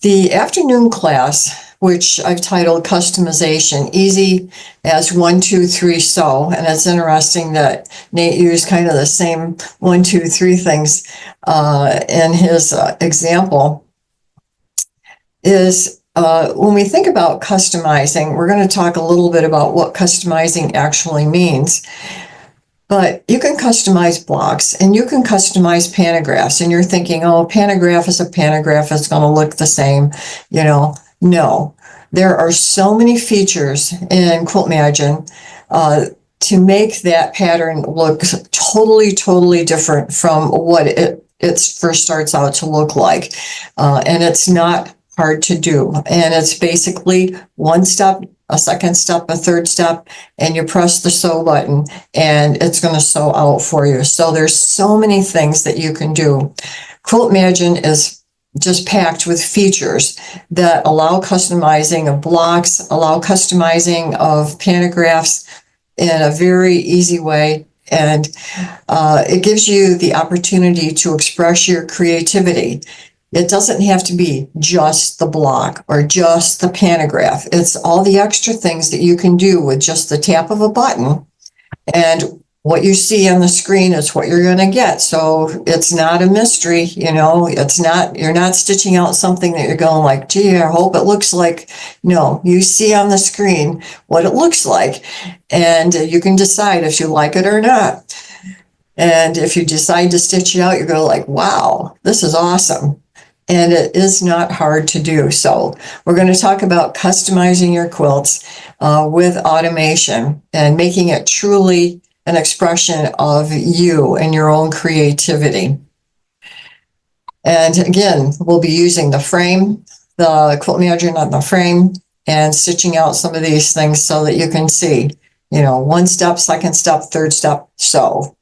The afternoon class, which I've titled Customization, Easy as 1, 2, 3 Sew. And it's interesting that Nate used kind of the same 1, 2, 3 things in his example. Is when we think about customizing, we're going to talk a little bit about what customizing actually means. But you can customize blocks and you can customize pantographs, and you're thinking, oh, pantograph is a pantograph, it's going to look the same. No, there are so many features in Quiltmagine to make that pattern look totally different from what it first starts out to look like. And it's not hard to do. And it's basically one step, a second step, a third step, and you press the sew button and it's going to sew out for you. So there's so many things that you can do. Quiltmagine is just packed with features that allow customizing of blocks, allow customizing of pantographs in a very easy way. And it gives you the opportunity to express your creativity. It doesn't have to be just the block or just the pantograph. It's all the extra things that you can do with just the tap of a button. And what you see on the screen is what you're going to get. So it's not a mystery, you're not stitching out something that you're going like, gee, I hope it looks like. No, you see on the screen what it looks like. And you can decide if you like it or not. And if you decide to stitch it out, you go like, wow, this is awesome. And it is not hard to do. So we're going to talk about customizing your quilts with automation and making it truly an expression of you and your own creativity. And again, we'll be using the frame, the Quiltmagine on the frame, and stitching out some of these things so that you can see, one step, second step, third step, sew.